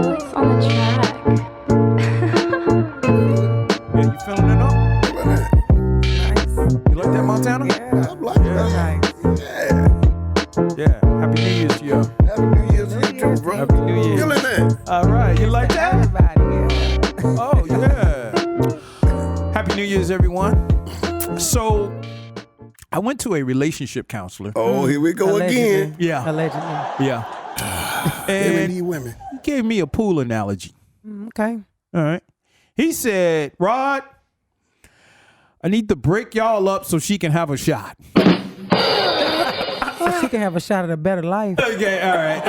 voice on the track. Yeah, you feeling it up? Nice. You like that, Montana? Yeah, I'm like that. Nice. Yeah. Happy New Year's to you. Happy New Year's to you too, bro. Happy New Year. Feeling that? All right. You like that? Everybody, yeah. Oh, yeah. Happy New Year's, everyone. So, I went to a relationship counselor. Oh, here we go again. Yeah. Allegedly. Yeah. And And women. he gave me a pool analogy. Okay. All right. He said, Rod, I need to break y'all up so she can have a shot. So she can have a shot at a better life. Okay, all right.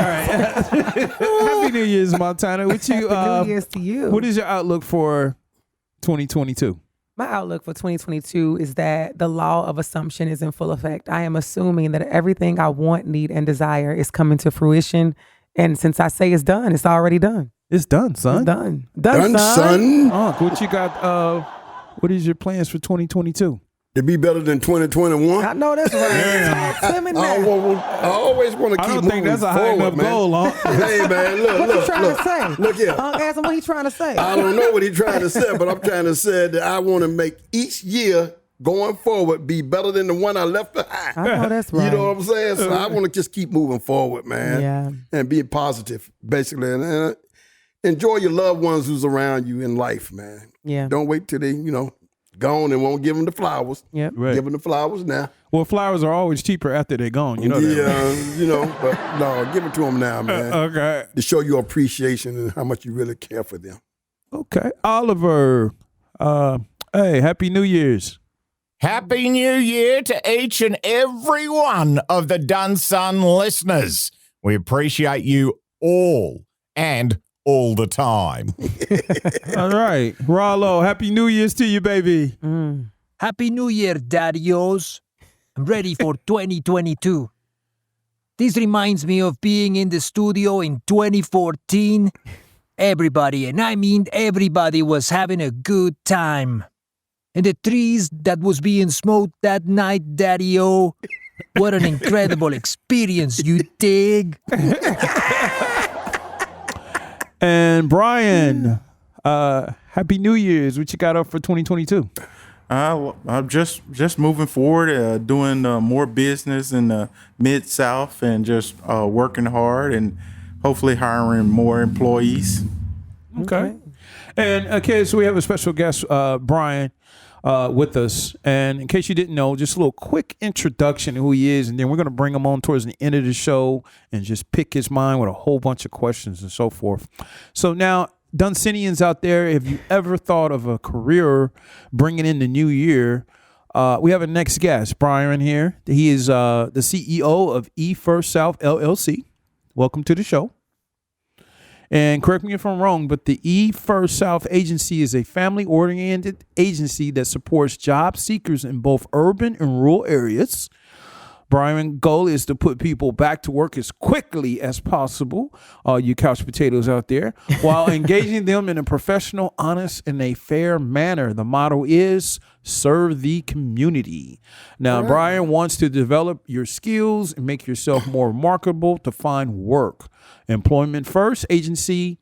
Happy New Year's, Montana. What you? Happy New Year's to you. What is your outlook for 2022? My outlook for 2022 is that the law of assumption is in full effect. I am assuming that everything I want, need, and desire is coming to fruition. And since I say it's done, it's already done. It's done, son. It's done. Done, son. What you got? What is your plans for 2022? To be better than 2021. I know that's right. Talk to me now. I always want to keep I don't moving think that's a high forward, enough man. goal, huh? Hey, man, look. What you trying to say? Look here. Ask him what he trying to say. I don't know what he's trying to say, but I'm trying to say that I want to make each year going forward be better than the one I left behind. I know that's right. You know what I'm saying? So I want to just keep moving forward, man. Yeah. And being positive, basically. And enjoy your loved ones who's around you in life, man. Yeah. Don't wait till they, gone and won't give them the flowers. Yep. Right. Give them the flowers now. Well, flowers are always cheaper after they're gone. You know that. Yeah, but no, give it to them now, man. Okay. To show your appreciation and how much you really care for them. Okay. Oliver. Hey, Happy New Year's. Happy New Year to each and every one of the Dodson listeners. We appreciate you all and all the time. All right. Rollo, Happy New Year's to you, baby. Happy New Year, Daddy-Os. I'm ready for 2022. This reminds me of being in the studio in 2014. Everybody, and I mean everybody, was having a good time. And the trees that was being smoked that night, Daddy-O, what an incredible experience, you dig? And Brian, Happy New Year's. What you got up for 2022? I'm just moving forward, doing more business in the Mid-South and just working hard and hopefully hiring more employees. Okay. And okay, so we have a special guest, Brian, with us. And in case you didn't know, just a little quick introduction to who he is. And then we're going to bring him on towards the end of the show and just pick his mind with a whole bunch of questions and so forth. So now, Donsonians out there, if you ever thought of a career bringing in the new year, we have a next guest, Byron here. He is the CEO of First South LLC. Welcome to the show. And correct me if I'm wrong, but the First South Agency is a family-oriented agency that supports job seekers in both urban and rural areas. Brian's goal is to put people back to work as quickly as possible, you couch potatoes out there, while engaging them in a professional, honest, and a fair manner. The motto is serve the community. Now, right. Brian wants to develop your skills and make yourself more remarkable to find work. Employment First Agency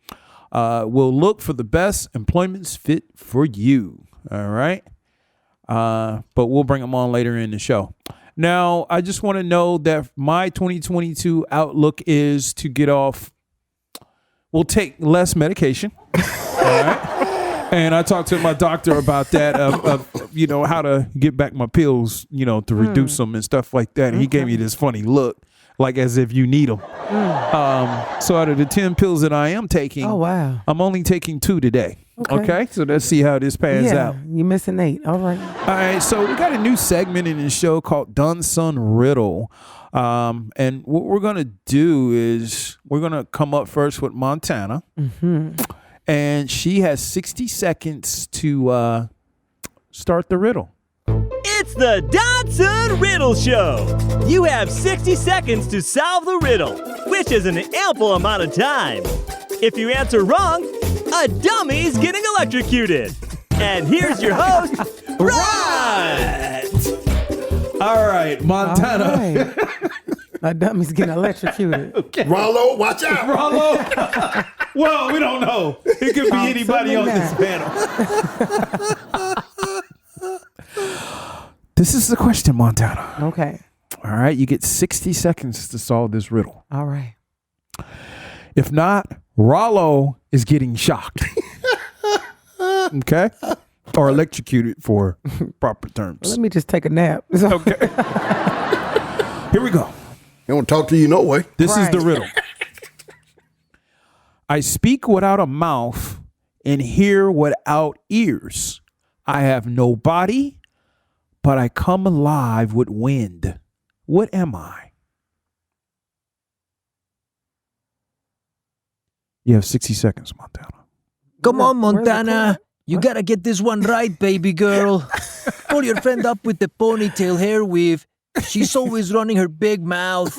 will look for the best employments fit for you. All right. But we'll bring them on later in the show. Now, I just want to know that my 2022 outlook is to get off. We'll take less medication. All right. And I talked to my doctor about that, how to get back my pills, to reduce them and stuff like that. And he gave me this funny look, like as if you need them. So out of the 10 pills that I am taking, I'm only taking 2 today. Okay. So let's see how this pans out. You're missing 8. All right. All right. So we got a new segment in the show called Doneson Riddle. And what we're going to do is we're going to come up first with Montana. Mm-hmm. And she has 60 seconds to start the riddle. It's the Dodson Riddle Show. You have 60 seconds to solve the riddle, which is an ample amount of time. If you answer wrong, a dummy's getting electrocuted. And here's your host, Rod. All right, Montana. All right. A dummy's getting electrocuted. Okay. Rollo, watch out. Rollo. Well, we don't know. It could be anybody on this panel. This is the question, Montana. Okay. All right. You get 60 seconds to solve this riddle. All right. If not, Rollo is getting shocked. Okay? Or electrocuted for proper terms. Let me just take a nap. Okay. Here we go. They don't talk to you no way. This is the riddle. I speak without a mouth and hear without ears. I have no body, but I come alive with wind. What am I? You have 60 seconds, Montana. Come on, Where's the Montana. You gotta get this one right, baby girl. Pull your friend up with the ponytail hair weave. She's always running her big mouth.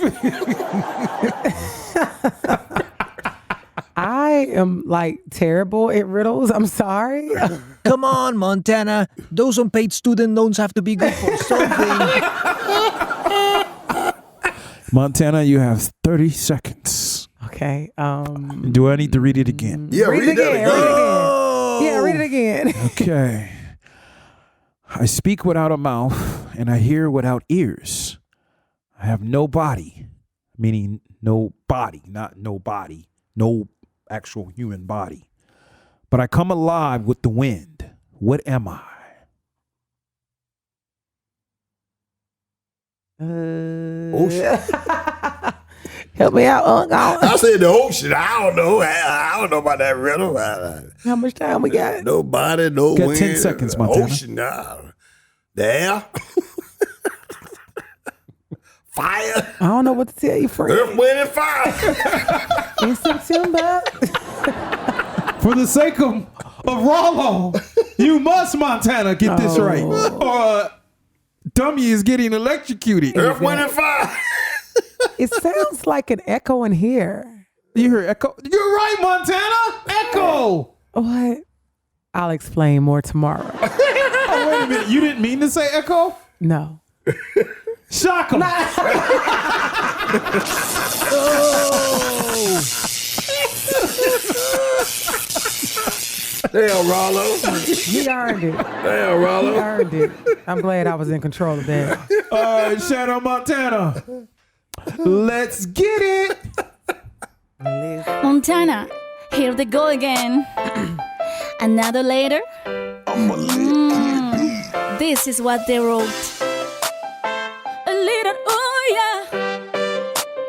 I am like terrible at riddles. I'm sorry. Come on, Montana. Those unpaid student loans have to be good for something. Montana, you have 30 seconds. Okay. Do I need to read it again? Yeah, read that again. Yeah, read it again. Okay. I speak without a mouth and I hear without ears. I have no body, meaning no body, not no body, no actual human body. But I come alive with the wind. What am I? Ocean. Help me out, Uncle. I said the ocean. I don't know. I don't know about that riddle. How much time we got? Nobody, no Got wind. 10 seconds, Montana. Ocean, the air. Fire. I don't know what to tell you, friend. Earth, wind, and fire. In September. For the sake of Rollo, you must, Montana, get this right. Or dummy is getting electrocuted. Earth, wind, and fire. It sounds like an echo in here. You hear echo? You're right, Montana. Echo. What? I'll explain more tomorrow. Oh, wait a minute. You didn't mean to say echo? No. Shock 'em. Damn, Rollo. He earned it. Damn, He Rollo. earned it. I'm glad I was in control of that. All right, Shaana Montana. Let's get it. Montana, here they go again. Another letter? This is what they wrote. A little oh yeah,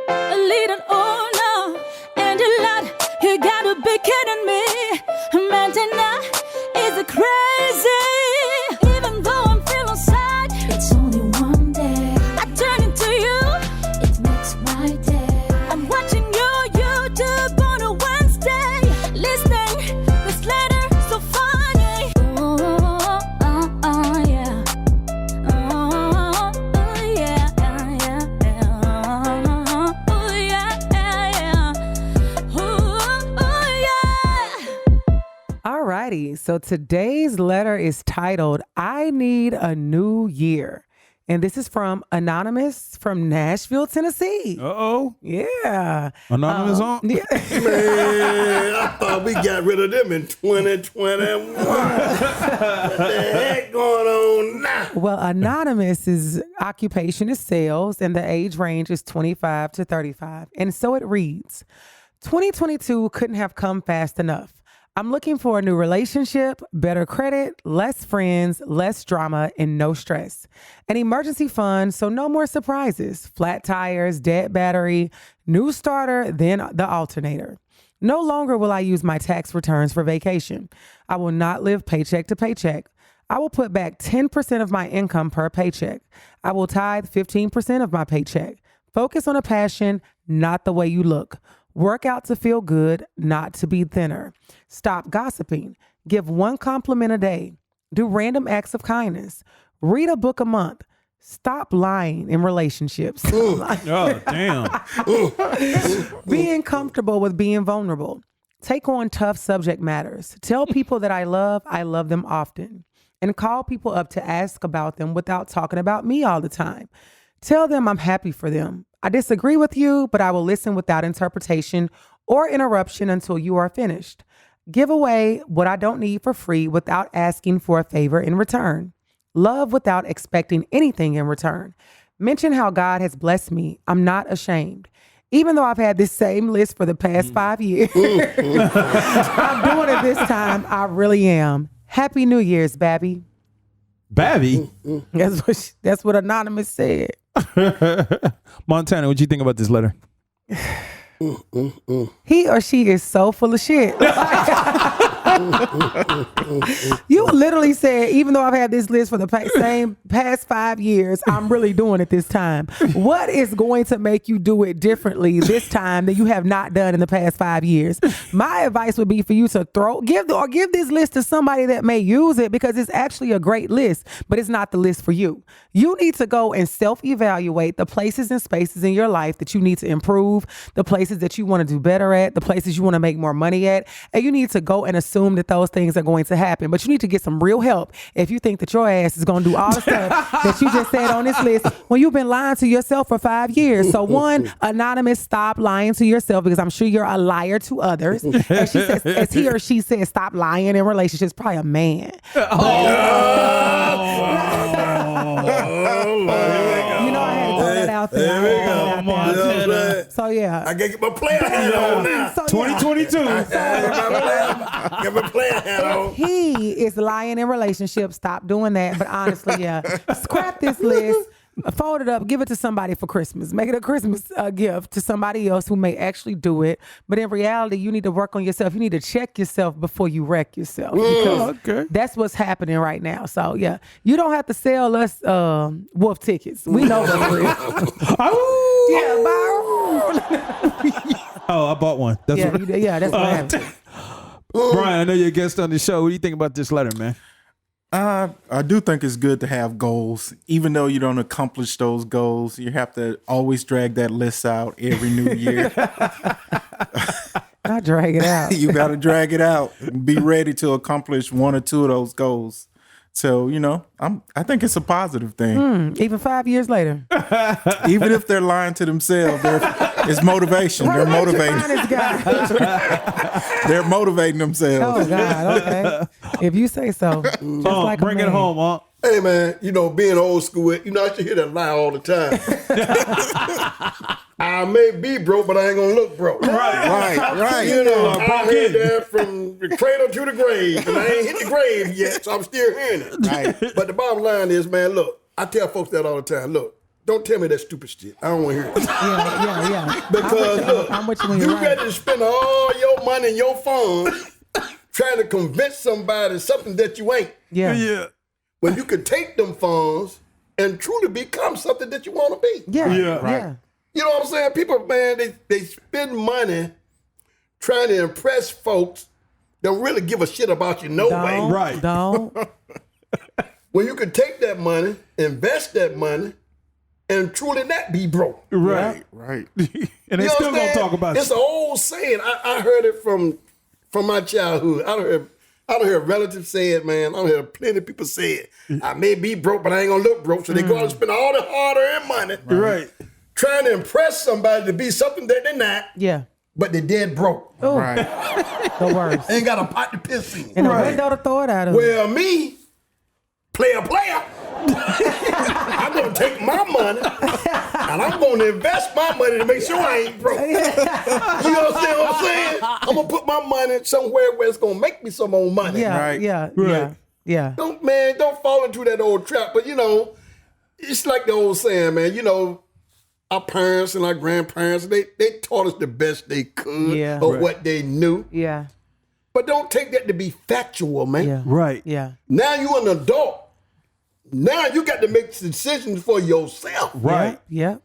a little oh no, and a lot. You gotta be kidding me. Montana is a crazy. Even though I'm feeling sad, it's only one day. I turn into you. It makes my day. I'm watching you YouTube on a Wednesday, listening this letter so funny. Oh, yeah. Oh, yeah, yeah. Oh, yeah. Oh, yeah. Alrighty. So today's letter is titled, I Need a New Year. And this is from Anonymous from Nashville, Tennessee. Uh-oh. Yeah. Anonymous on? Yeah. Man, I thought we got rid of them in 2021. What the heck going on now? Well, Anonymous's occupation is sales and the age range is 25 to 35. And so it reads, 2022 couldn't have come fast enough. I'm looking for a new relationship, better credit, less friends, less drama, and no stress. An emergency fund, so no more surprises. Flat tires, dead battery, new starter, then the alternator. No longer will I use my tax returns for vacation. I will not live paycheck to paycheck. I will put back 10% of my income per paycheck. I will tithe 15% of my paycheck. Focus on a passion, not the way you look. Work out to feel good, not to be thinner. Stop gossiping. Give one compliment a day. Do random acts of kindness. Read a book a month. Stop lying in relationships. Oh, damn. Being comfortable with being vulnerable. Take on tough subject matters. Tell people that I love them often. And call people up to ask about them without talking about me all the time. Tell them I'm happy for them. I disagree with you, but I will listen without interpretation or interruption until you are finished. Give away what I don't need for free without asking for a favor in return. Love without expecting anything in return. Mention how God has blessed me. I'm not ashamed. Even though I've had this same list for the past 5 years, I'm doing it this time. I really am. Happy New Year's, Babby. Babby? That's what Anonymous said. Montana, what do you think about this letter? He or she is so full of shit. You literally said, even though I've had this list for the past 5 years, I'm really doing it this time. What is going to make you do it differently this time that you have not done in the past 5 years? My advice would be for you to give this list to somebody that may use it, because it's actually a great list, but it's not the list for you. You need to go and self-evaluate the places and spaces in your life that you need to improve, the places that you want to do better at, the places you want to make more money at, and you need to go and assume that those things are going to happen. But you need to get some real help if you think that your ass is going to do all the stuff that you just said on this list when you've been lying to yourself for 5 years. So one, Anonymous, stop lying to yourself, because I'm sure you're a liar to others. And she says, as he or she says, stop lying in relationships. Probably a man. You know, I had to throw that out there. So yeah, I gotta get my player hat on now. 2022. Get my player hat on. He is lying in relationships. Stop doing that. But honestly, yeah, scrap this list. Fold it up, give it to somebody for Christmas. Make it a Christmas gift to somebody else who may actually do it. But in reality, you need to work on yourself. You need to check yourself before you wreck yourself. Because that's what's happening right now. So, yeah, you don't have to sell us wolf tickets. We know what's real. Oh, I bought one. That's that's what happened. Brian, I know you're a guest on the show. What do you think about this letter, man? I do think it's good to have goals. Even though you don't accomplish those goals, you have to always drag that list out every new year. I drag it out. You got to drag it out and be ready to accomplish 1 or 2 of those goals. So, you know, I think it's a positive thing. Even 5 years later. Even if they're lying to themselves, it's motivation. They're motivating. They're motivating themselves. Oh, God. Okay. If you say so. Just like bring it home, huh? Hey, man, you know, being old school, you know, I should hear that lie all the time. I may be broke, but I ain't gonna look broke. Right. You know, I heard that from the cradle to the grave, and I ain't hit the grave yet, so I'm still hearing it. Right. But the bottom line is, man, look, I tell folks that all the time. Look, don't tell me that stupid shit. I don't want to hear it. Yeah. Because look, you right. got to spend all your money and your funds trying to convince somebody something that you ain't. Yeah. When you could take them funds and truly become something that you want to be. Yeah. You know what I'm saying? People, man, they spend money trying to impress folks. Don't really give a shit about you no way. Right. Don't. When you could take that money, invest that money, and truly not be broke. Right. And they still gonna talk about it's an old saying. I heard it from my childhood. I don't hear relatives say it, man. I don't hear plenty of people say it. I may be broke, but I ain't gonna look broke. So they go out and spend all the hard-earned money. Right. Trying to impress somebody to be something that they're not. Yeah. But they're dead broke. Ooh. Right. The worst. Ain't got a pot to piss in. And a window to throw it out of. Well, me, player, I'm going to take my money and I'm going to invest my money to make sure I ain't broke. You understand what I'm saying? I'm going to put my money somewhere where it's going to make me some more money. Yeah. Don't fall into that old trap. But, you know, it's like the old saying, man, you know, our parents and our grandparents, they taught us the best they could of what they knew. Yeah. But don't take that to be factual, man. Yeah. Right. Yeah. Now you an adult. Now you got to make decisions for yourself. Right. Yeah.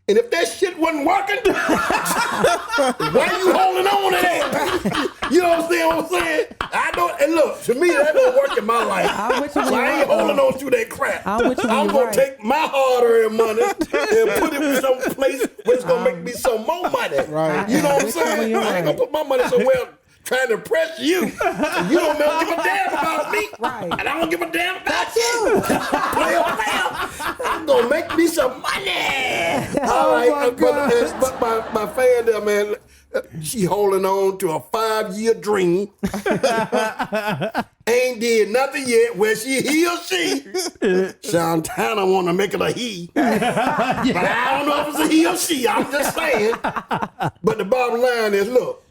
And if that shit wasn't working, why you holding on to that? You understand what I'm saying? I don't. And look, to me, that don't work in my life. So I ain't holding on to that crap. I'm gonna take my hard-earned money and put it in some place where it's gonna make me some more money. Right. You know what I'm saying? I ain't gonna put my money somewhere trying to impress you. And you don't give a damn about me. Right. And I don't give a damn about you. Player. I'm going to make me some money. All right. But my fan there, man, she holding on to a 5-year dream. Ain't did nothing yet. Where he or she, Shaana Montana want to make it a he. But I don't know if it's a he or she. I'm just saying. But the bottom line is, look,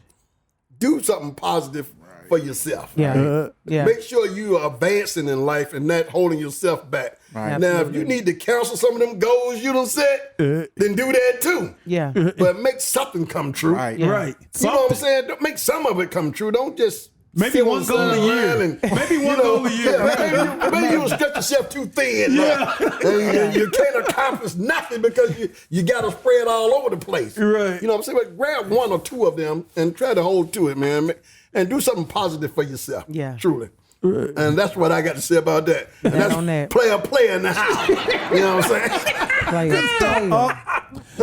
do something positive for yourself. Yeah. Yeah. Make sure you are advancing in life and not holding yourself back. Right. Now, if you need to cancel some of them goals you done set, then do that too. Yeah. But make something come true. Right. Yeah. Right. You know what I'm saying? Don't make some of it come true. Don't just Maybe sit one on the goal a sideline year. Maybe one goal a year. Yeah, maybe you stretch yourself too thin. Yeah. And you can't accomplish nothing because you got to spread all over the place. Right. You know what I'm saying? But grab one or two of them and try to hold to it, man. And do something positive for yourself. Yeah. Truly. And that's what I got to say about that. And that's on that. player in the house. You know what I'm saying?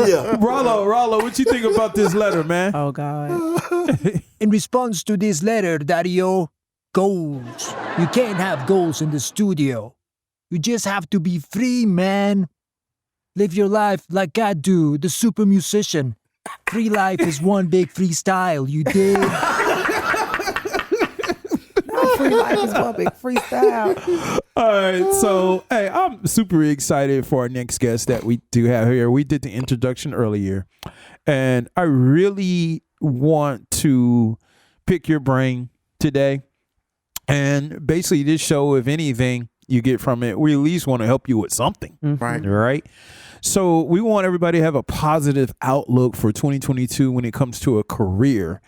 Yeah. Rollo, what you think about this letter, man? Oh, God. In response to this letter, Daddy-O, goals. You can't have goals in the studio. You just have to be free, man. Live your life like I do, the super musician. Free life is one big freestyle, you dig? Free life is one big freestyle. All right, so hey, I'm super excited for our next guest that we do have here. We did the introduction earlier, and I really want to pick your brain today. And basically, this show, if anything you get from it, we at least want to help you with something, right? So we want everybody to have a positive outlook for 2022 when it comes to a career.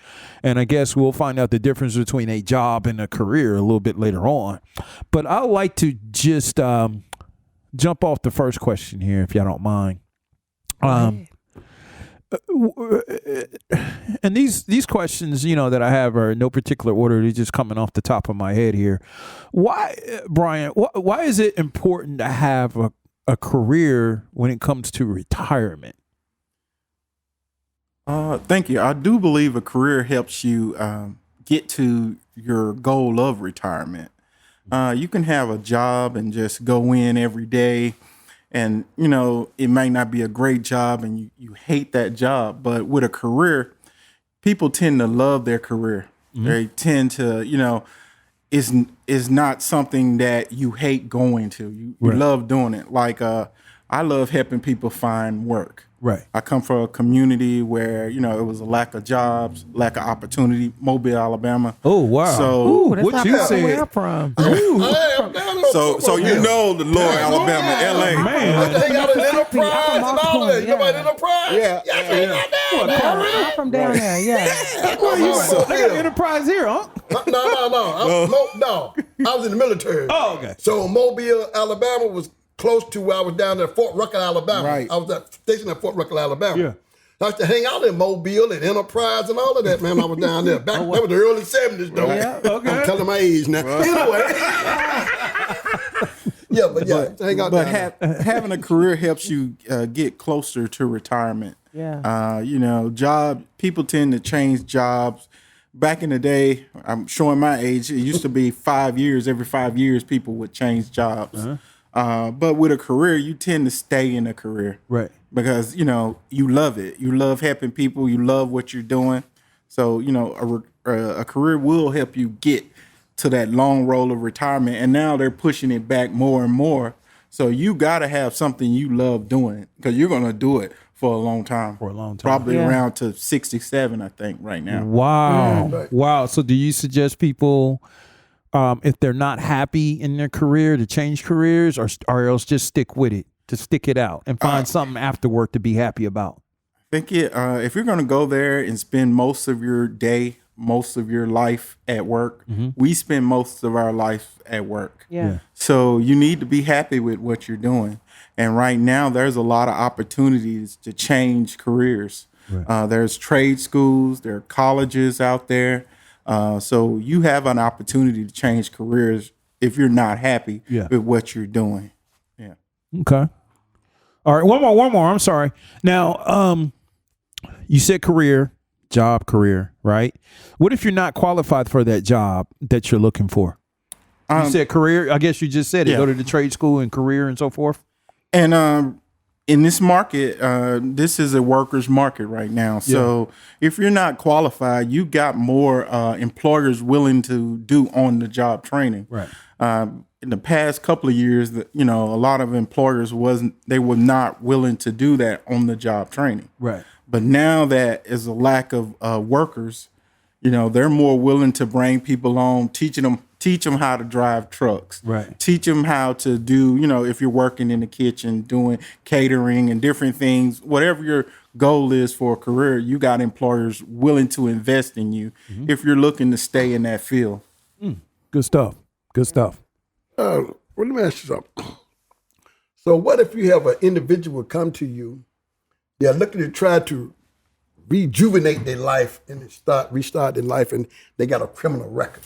And I guess we'll find out the difference between a job and a career a little bit later on. But I'd like to just jump off the first question here, if y'all don't mind. And these questions, that I have are in no particular order. They're just coming off the top of my head here. Why, Brian, why is it important to have a career when it comes to retirement? Thank you. I do believe a career helps you get to your goal of retirement. You can have a job and just go in every day, and it may not be a great job and you hate that job, but with a career, people tend to love their career. They tend to, is not something that you hate going to. You love doing it. Like I love helping people find work. Right. I come from a community where, it was a lack of jobs, lack of opportunity, Mobile, Alabama. Oh, wow. So That's what not you far from said? where I'm from. So the Lower Alabama, LA. Man. They got an Enterprise and all that. You know about Enterprise? Yeah. I'm from down there, yeah. They got Enterprise here, huh? No. I was in the military. Oh, okay. So Mobile, Alabama was close to where I was down there, Fort Rucker, Alabama. Right. I was stationed at Fort Rucker, Alabama. Yeah. I used to hang out in Mobile and Enterprise and all of that, man. I was down there. That was the early 70s, though. Yeah. Okay. I'm telling my age now. Anyway. Hang out down there. Having a career helps you get closer to retirement. Yeah. People tend to change jobs. Back in the day, I'm showing my age, it used to be 5 years. Every 5 years, people would change jobs. But with a career, you tend to stay in a career. Right. Because, you love it. You love helping people. You love what you're doing. So, a career will help you get to that long road of retirement. And now they're pushing it back more and more. So you got to have something you love doing because you're going to do it for a long time. Probably around to 67, I think, right now. Wow. Wow. So do you suggest people, if they're not happy in their career, to change careers or else just stick with it, to stick it out and find something after work to be happy about? I think if you're going to go there and spend most of your day, most of your life at work, we spend most of our life at work. Yeah. So you need to be happy with what you're doing. And right now, there's a lot of opportunities to change careers. Right. There's trade schools, there are colleges out there. So you have an opportunity to change careers if you're not happy with what you're doing. Yeah. Okay. All right. One more. I'm sorry. Now, you said career. job career, right? What if you're not qualified for that job that you're looking for? You said career. I guess you just said it. Yeah. Go to the trade school and career and so forth. And in this market, this is a worker's market right now. So if you're not qualified, you got more employers willing to do on-the-job training. Right. In the past couple of years, a lot of employers were not willing to do that on-the-job training. Right. But now that is a lack of workers, they're more willing to bring people on, teach them how to drive trucks, right? Teach them how to do, if you're working in the kitchen, doing catering and different things, whatever your goal is for a career, you got employers willing to invest in you if you're looking to stay in that field. Good stuff. Good stuff. Let me ask you something. So what if you have an individual come to you, they're looking to try to rejuvenate their life and restart their life, and they got a criminal record?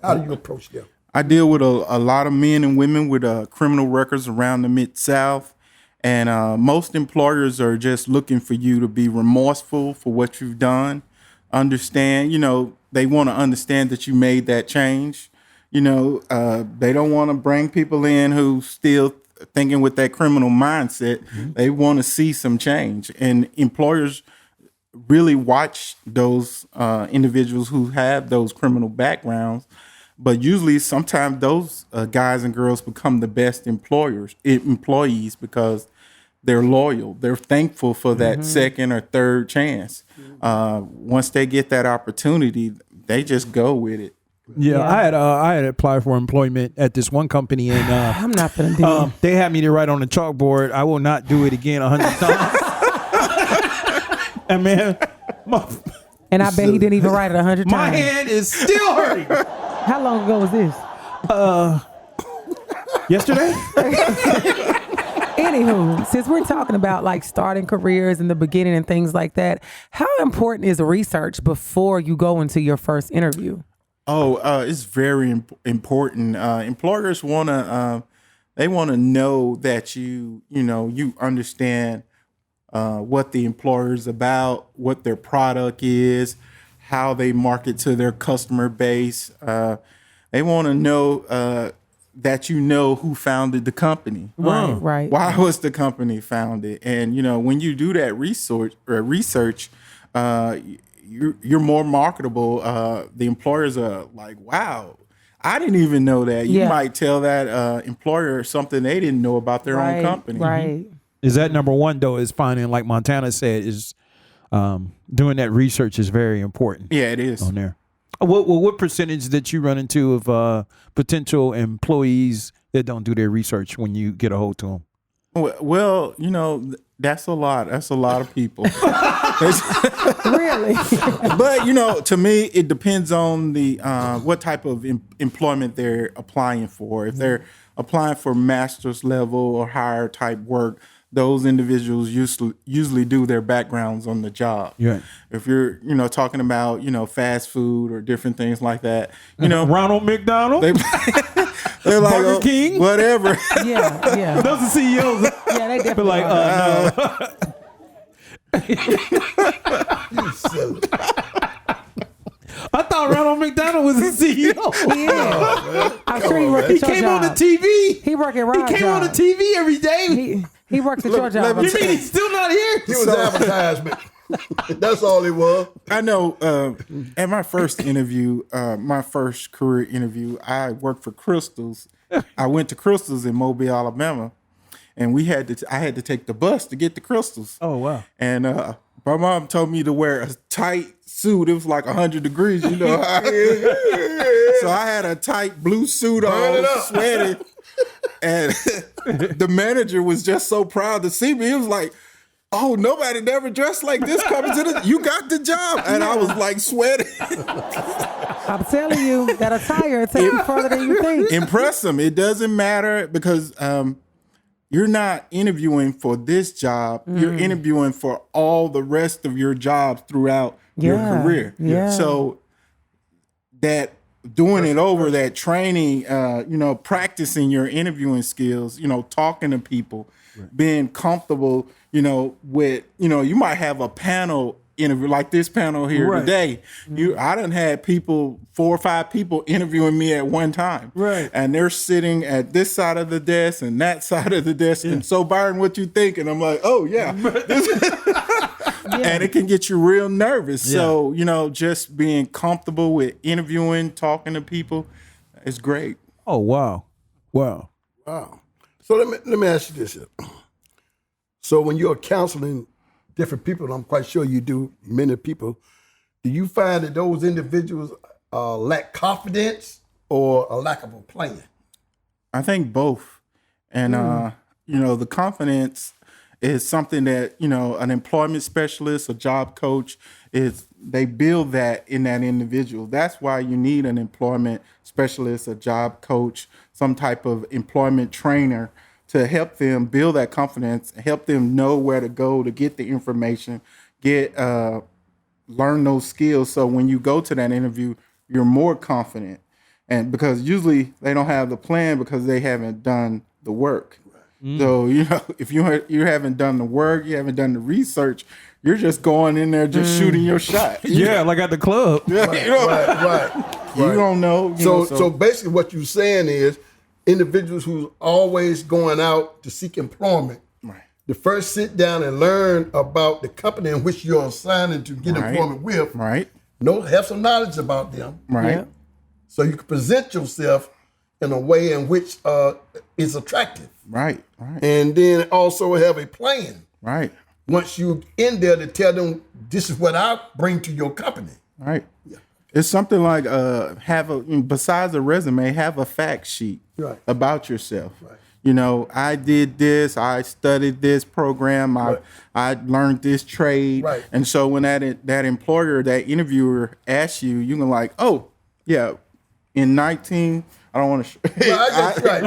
How do you approach them? I deal with a lot of men and women with criminal records around the Mid-South, and most employers are just looking for you to be remorseful for what you've done. Understand, they want to understand that you made that change. They don't want to bring people in who still thinking with that criminal mindset. They want to see some change, and employers really watch those individuals who have those criminal backgrounds. But usually, sometimes those guys and girls become the best employees because they're loyal. They're thankful for that second or third chance. Once they get that opportunity, they just go with it. Yeah, I had applied for employment at this one company, and I'm not gonna do it. they had me to write on the chalkboard, "I will not do it again 100 times." And man, And I bet he didn't even write it 100 times. my hand is still hurting. How long ago was this? Yesterday. Anywho, since we're talking about like starting careers in the beginning and things like that, how important is research before you go into your first interview? It's very important. Employers want to know that you understand what the employer's about, what their product is, how they market to their customer base. They want to know that who founded the company. Right. Why was the company founded? And when you do that research, you're more marketable. The employers are like, wow, I didn't even know that. You might tell that employer something they didn't know about their own company. Right. Is that number one though? Is finding, like Montana said, is doing that research is very important. Yeah, it is on there. What percentage that you run into of potential employees that don't do their research when you get a hold to them? Well, that's a lot. That's a lot of people. Really? But to me, it depends on the what type of employment they're applying for. If they're applying for master's level or higher type work, those individuals usually do their backgrounds on the job. Yeah. If you're talking about fast food or different things like that, Ronald McDonald, they're like Burger King, whatever. Yeah. Those are CEOs. Yeah, they definitely like, are. no. You silly. I thought Ronald McDonald was a CEO. He is. I'm sure he worked at He your came job. on the TV. He worked at Rod's He came on the job. TV every day. He works at your job. You mean he's still not here? He was advertisement. That's all it was. I know. At my first interview, my first career interview, I worked for Crystals. I went to Crystals in Mobile, Alabama, and I had to take the bus to get to Crystals. Oh wow! And my mom told me to wear a tight suit. It was like 100 degrees, So I had a tight blue suit on, sweaty. And the manager was just so proud to see me. He was like, "Oh, nobody never dressed like this coming to the. You got the job." And I was like sweating. I'm telling you, that attire takes you further than you think. Impress them. It doesn't matter because you're not interviewing for this job. You're interviewing for all the rest of your jobs throughout your career. Yeah. So that doing it over, that training, practicing your interviewing skills, talking to people, being comfortable, with, you might have a panel interview, like this panel here Right. today. I done had 4 or 5 people interviewing me at one time. Right. And they're sitting at this side of the desk and that side of the desk. And so, Byron, what you think? And I'm like, oh, yeah. And it can get you real nervous. Yeah. So, just being comfortable with interviewing, talking to people is great. Oh, wow. Wow. Wow. So let me ask you this. So when you're counseling different people, and I'm quite sure you do many people, do you find that those individuals lack confidence or a lack of a plan? I think both. And, the confidence is something that, an employment specialist, a job coach, they build that in that individual. That's why you need an employment specialist, a job coach, some type of employment trainer to help them build that confidence, help them know where to go to get the information, learn those skills. So when you go to that interview, you're more confident. And because usually they don't have the plan because they haven't done the work. So, if you haven't done the work, you haven't done the research, you're just going in there just shooting your shot. Yeah, like at the club. Right. You don't know. So basically what you're saying is individuals who's always going out to seek employment, Right. to first sit down and learn about the company in which you're assigning to get employment with. Right. Have some knowledge about them. Right. Yeah. So you can present yourself in a way in which is attractive. Right. And then also have a plan. Right. Once you in there to tell them, this is what I bring to your company. Right. It's something like besides a resume, have a fact sheet about yourself. Right. I did this, I studied this program, I learned this trade. Right. And so when that employer, that interviewer asks you, you can like, oh, yeah, in 19, I don't want to. Right.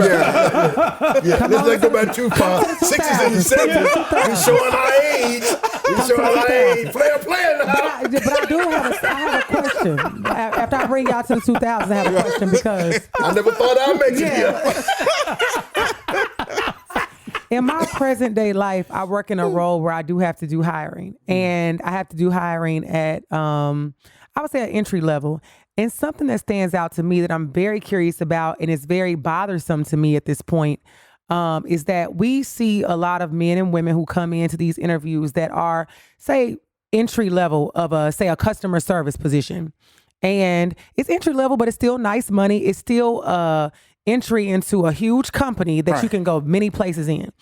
Yeah. Let's not go back too far. 60s and 70s. We're showing our age. Player now. But I do have a question. After I bring y'all to the 2000s, I have a question because I never thought I'd make it here. in my present day life, I work in a role where I do have to do hiring, and I have to do hiring at, I would say, at entry level. And something that stands out to me that I'm very curious about, and is very bothersome to me at this point, is that we see a lot of men and women who come into these interviews that are, say, entry level of a customer service position. And it's entry level, but it's still nice money. It's still entry into a huge company that you can go many places in.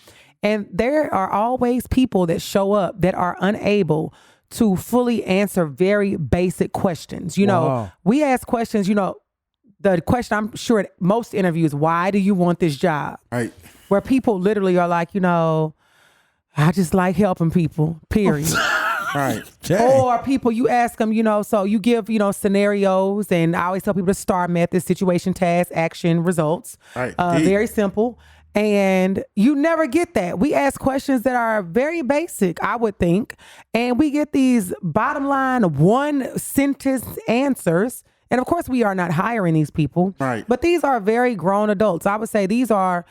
And there are always people that show up that are unable to fully answer very basic questions. We ask questions, the question I'm sure at most interviews, why do you want this job? Right. Where people literally are like, I just like helping people, period. Right. Or people, you ask them, so you give, scenarios, and I always tell people the STAR method: situation, task, action, results. Right. Very simple. And you never get that. We ask questions that are very basic, I would think, and we get these bottom line 1 sentence answers. And of course, we are not hiring these people. Right. But these are very grown adults. I would say these are,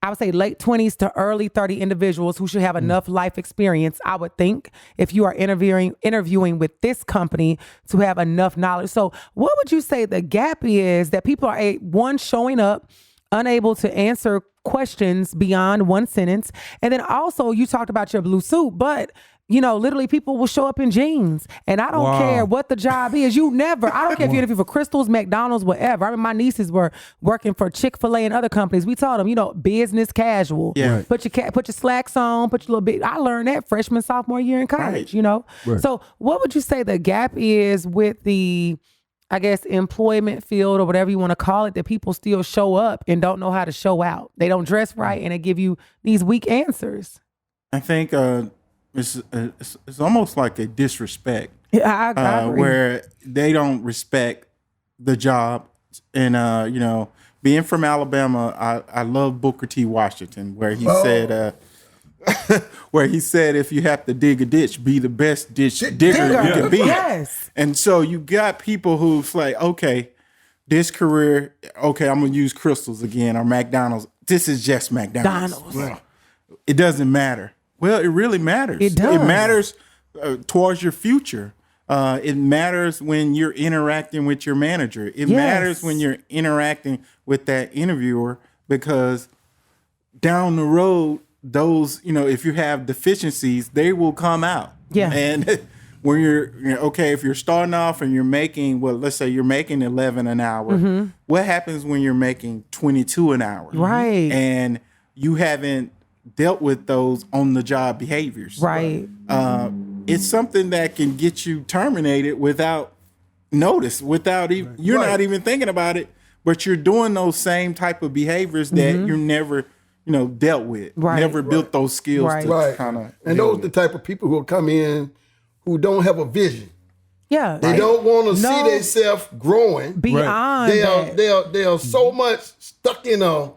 late 20s to early 30 individuals who should have enough life experience, I would think, if you are interviewing with this company, to have enough knowledge. So what would you say the gap is that people are, one, showing up unable to answer questions beyond 1 sentence? And then also, you talked about your blue suit, but literally people will show up in jeans, and I don't care what the job is. I don't care if you interview for Crystals, McDonald's, whatever. I mean, my nieces were working for Chick-fil-A and other companies. We told them, business casual. Yeah. Put your slacks on, put your little bit. I learned that freshman, sophomore year in college, Right. So what would you say the gap is with the, I guess, employment field, or whatever you want to call it, that people still show up and don't know how to show out? They don't dress right, and they give you these weak answers. I think it's almost like a disrespect. Yeah, I agree. Where they don't respect the job. And, being from Alabama, I love Booker T. Washington, where he said, if you have to dig a ditch, be the best ditch digger you can be. Yes. And so you got people who's like, okay, this career, okay, I'm going to use Crystals again, or McDonald's. This is just McDonald's. It doesn't matter. Well, it really matters. It does. It matters towards your future. It matters when you're interacting with your manager. It matters when you're interacting with that interviewer, because down the road, those, if you have deficiencies, they will come out. Yeah. And when if you're starting off and you're making, let's say you're making 11 an hour, what happens when you're making 22 an hour? Right. And you haven't dealt with those on the job behaviors. Right. It's something that can get you terminated without notice, without even, you're not even thinking about it, but you're doing those same type of behaviors that you never, dealt with, never built those skills to kind of. And those are the type of people who will come in who don't have a vision. Yeah. They don't want to see themselves growing. Beyond They are so much stuck in a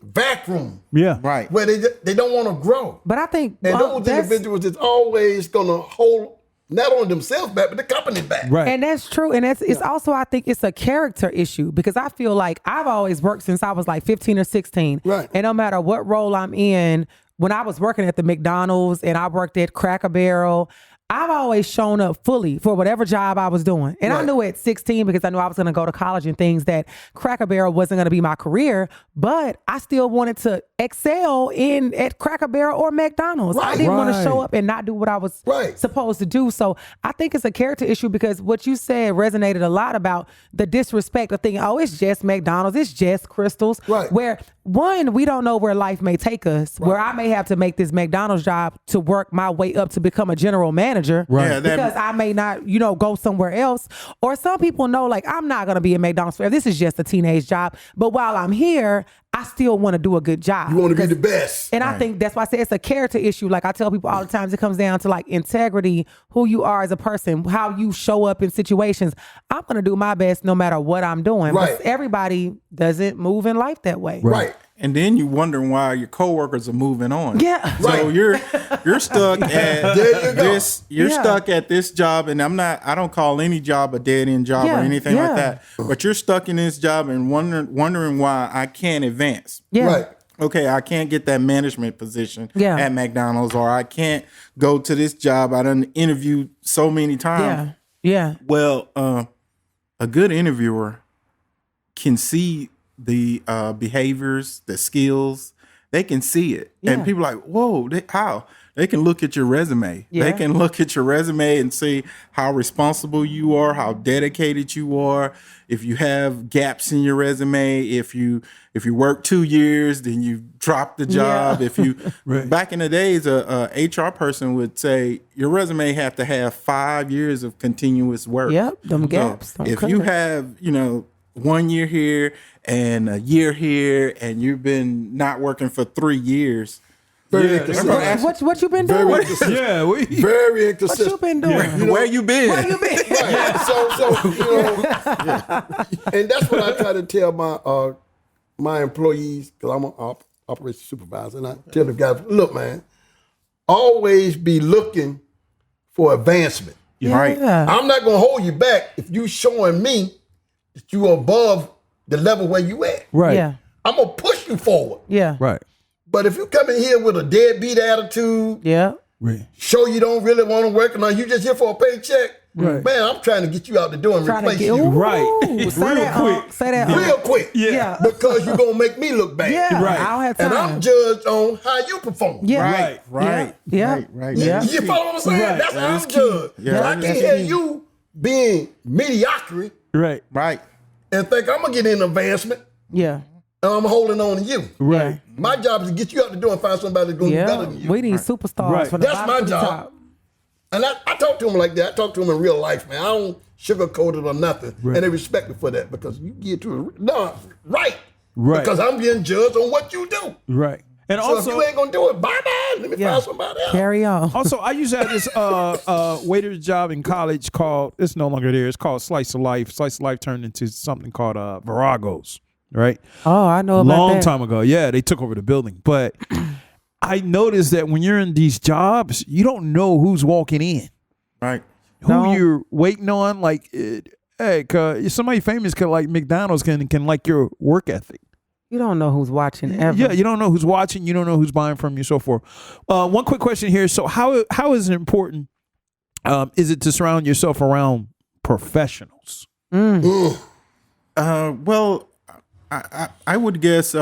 vacuum. Yeah. Right. Where they don't want to grow. But I think And those individuals is always going to hold not only themselves back, but the company back. Right. And that's true. And it's also, I think it's a character issue, because I feel like I've always worked since I was like 15 or 16. Right. And no matter what role I'm in, when I was working at the McDonald's and I worked at Cracker Barrel, I've always shown up fully for whatever job I was doing. And I knew at 16, because I knew I was going to go to college and things, that Cracker Barrel wasn't going to be my career, but I still wanted to excel at Cracker Barrel or McDonald's. I didn't want to show up and not do what I was supposed to do. So I think it's a character issue, because what you said resonated a lot about the disrespect of thinking, oh, it's just McDonald's, it's just Crystals. Right. Where, one, we don't know where life may take us, where I may have to make this McDonald's job to work my way up to become a general manager. Right. Yeah, Because I may not, go somewhere else. Or some people know, like, I'm not going to be a McDonald's forever. This is just a teenage job. But while I'm here, I still want to do a good job. You want to be the best. And I think that's why I say it's a character issue. Like I tell people all the time, it comes down to like integrity, who you are as a person, how you show up in situations. I'm going to do my best no matter what I'm doing. Right. But everybody doesn't move in life that way. Right. And then you wondering why your coworkers are moving on. Yeah. So you're stuck at this. You're Yeah. stuck at this job, and I don't call any job a dead end job or anything like that. But you're stuck in this job and wondering why I can't advance. Yeah. Right. Okay, I can't get that management position Yeah. at McDonald's, or I can't go to this job I done interviewed so many times. Yeah. Well, a good interviewer can see the behaviors, the skills. They can see it. Yeah. And people are like, whoa, how? They can look at your resume. Yeah. They can look at your resume and see how responsible you are, how dedicated you are. If you have gaps in your resume, if you work 2 years, then you drop the job. Yeah. If you back in the days, a HR person would say your resume have to have 5 years of continuous work. Yep, them gaps. So if you have, 1 year here and a year here, and you've been not working for 3 years. Very inconsistent. What you been Very doing? inconsistent. Yeah, Very What inconsistent. you been doing? Where you been? Where you been? Right. So and that's what I try to tell my employees, because I'm an operations supervisor, and I tell the guys, look, man, always be looking for advancement. Right. I'm not gonna hold you back if you showing me that you are above the level where you at. Right. Yeah. I'm gonna push you forward. Yeah. Right. But if you come in here with a deadbeat attitude, Yeah. Right. show you don't really want to work, and you just here for a paycheck, Right. man, I'm trying to get you out the door and Trying to replace get you Right. Ooh, say Real that, quick. Say that. real quick. Yeah. Because you're gonna make me look bad. Yeah. Right. I don't have And time. I'm judged on how you perform. Yeah. Right. Yeah. Right. Yeah. You follow what I'm saying? Right. That's how That I'm is key. judged. Yeah, But I that can't is hear key. you being mediocre Right. Right. and think I'm gonna get an advancement Yeah. and I'm holding on to you. Right. My job is to get you out the door and find somebody that's gonna be better Yeah. than you. We need superstars Right. from the That's bottom my to the job. top. And I talk to them like that. I talk to them in real life, man. I don't sugarcoat it or nothing. Right. And they respect me for that, because you get to right. Right. Because I'm being judged on what you do. Right. And So also, if you ain't gonna do it, bye-bye. Let me Yeah. find somebody else. Carry on. Also, I used to have this waiter's job in college called, it's no longer there, it's called Slice of Life. Slice of Life turned into something called Virago's, right? Oh, I know about Long that. time ago. Yeah, they took over the building. But I noticed that when you're in these jobs, you don't know who's walking in, Right. who No. you're waiting on. Like, hey, somebody famous could like McDonald's can like your work ethic. You don't know who's watching ever. Yeah, you don't know who's watching. You don't know who's buying from you, so forth. One quick question here. So how is it important Is it to surround yourself around professionals? Well, I would guess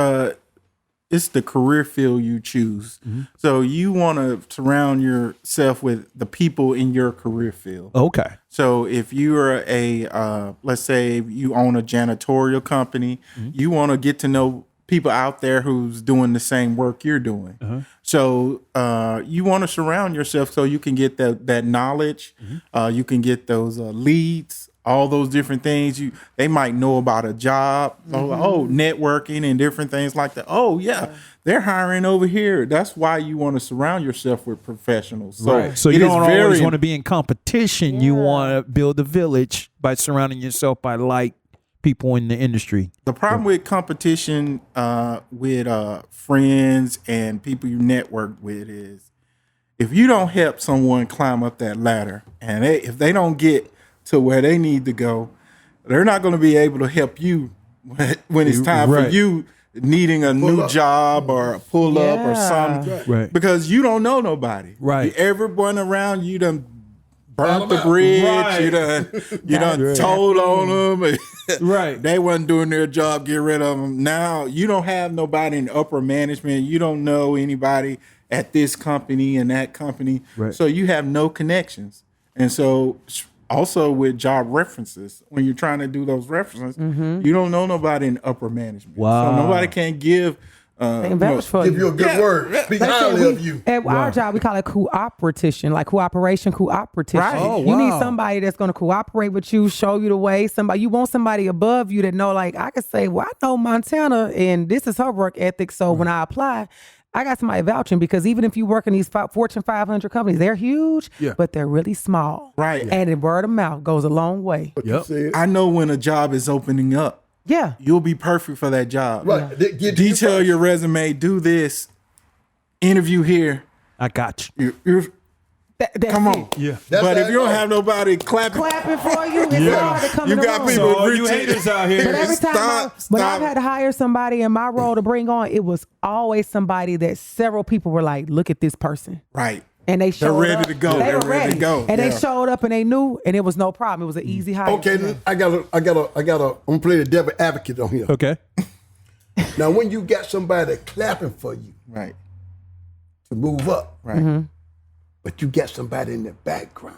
it's the career field you choose. So you want to surround yourself with the people in your career field. Okay. So if you are let's say you own a janitorial company, you want to get to know people out there who's doing the same work you're doing. So you want to surround yourself so you can get that knowledge. You can get those leads. All those different things they might know about a job, networking and different things like that. Oh yeah, they're hiring over here. That's why you want to surround yourself with professionals. So, So you don't always want to be in competition. You want to build a village by surrounding yourself by like people in the industry. The problem with competition with friends and people you network with is if you don't help someone climb up that ladder, and if they don't get to where they need to go, they're not going to be able to help you when it's time for you needing a new job or a pull up or something, because you don't know nobody. Right. Everyone around you done burnt the bridge. You done told on them. Right. They wasn't doing their job. Get rid of them. Now you don't have nobody in upper management. You don't know anybody at this company and that company. Right. So you have no connections. And so also with job references, when you're trying to do those references, you don't know nobody in upper management. Wow. So nobody can give give you a good word. Speak highly of you. At our job, we call it cooperation, like cooperation. Right. Oh, You need wow. somebody that's going to cooperate with you, show you the way. You want somebody above you that know, like, I could say, well, I know Montana and this is her work ethic. So when I apply, I got somebody vouching, because even if you work in these Fortune 500 companies, they're huge, but they're really small. Right. And the word of mouth goes a long way. I know when a job is opening up. Yeah. You'll be perfect for that job. Right. Detail your resume. Do this. Interview here. I got you. That's Come it. on. Yeah. But if you don't have nobody clapping For you, it's hard to come you in the got room. people So all you reaching- haters out here. But every time when I've Stop. had to hire somebody in my role to bring on, it was always somebody that several people were like, look at this person. Right. And they showed ready up. to go. They They're were ready to go. And Yeah. they showed up and they knew, and it was no problem. It was an easy hire. Okay, I got I'm gonna play the devil advocate on here. Okay. Now, when you got somebody clapping for you Right. to move up, Right. but you got somebody in the background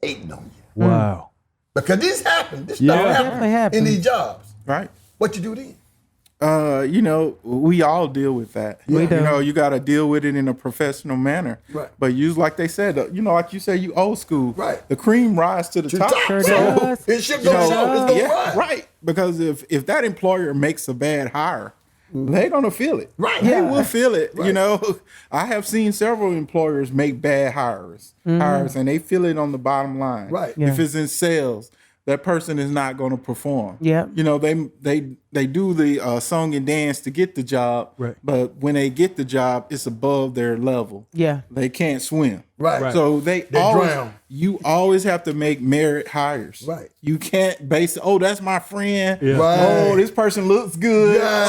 hating on you, Wow. because this happened. This Yeah. stuff Definitely happened in happened. these jobs. Right. What you do then? We all deal with that. We do. You got to deal with it in a professional manner. Right. But like they said, like you say, you old school. Right. The cream rise to the top. Sure So, does. It should go up. It's gonna rise. right. Because if that employer makes a bad hire, they're gonna feel it. Right. They Yeah. will feel it. Right. I have seen several employers make bad hires, and they feel it on the bottom line. Right. Yeah. If it's in sales, that person is not going to perform. Yeah. They do the song and dance to get the job, Right. but when they get the job, it's above their level. Yeah. They can't swim. Right. So They always, drown. you always have to make merit hires. Right. You can't base it, that's my friend. Yeah. Right. Oh, this person looks good. Yeah.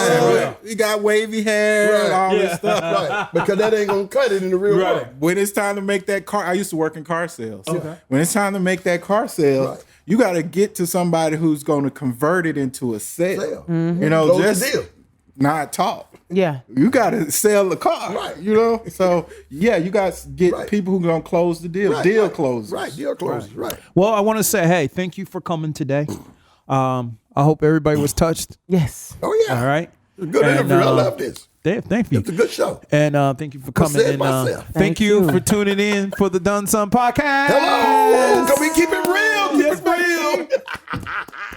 Oh, he got wavy hair and Right. all Yeah. this stuff. Right. Because that ain't gonna cut it in the real world. When it's time to make that car, I used to work in car sales. When it's time to make that car sales, Right. you got to get to somebody who's going to convert it into a sale. Sale. Close the Just deal. Not talk. Yeah. You got to sell the car, Right. So you got to get Right. people who going to close the deal. Right, Deal right. closers. Right. Deal closers. Right. Well, I want to say, hey, thank you for coming today. I hope everybody was touched. Yes. Oh yeah. All right. Good interview. I love this. Dave, thank you. It's a good show. And thank you for coming said in. myself. Thank you for tuning in for the Doneson Podcast. Hello. Can we keep it real? Keep it real.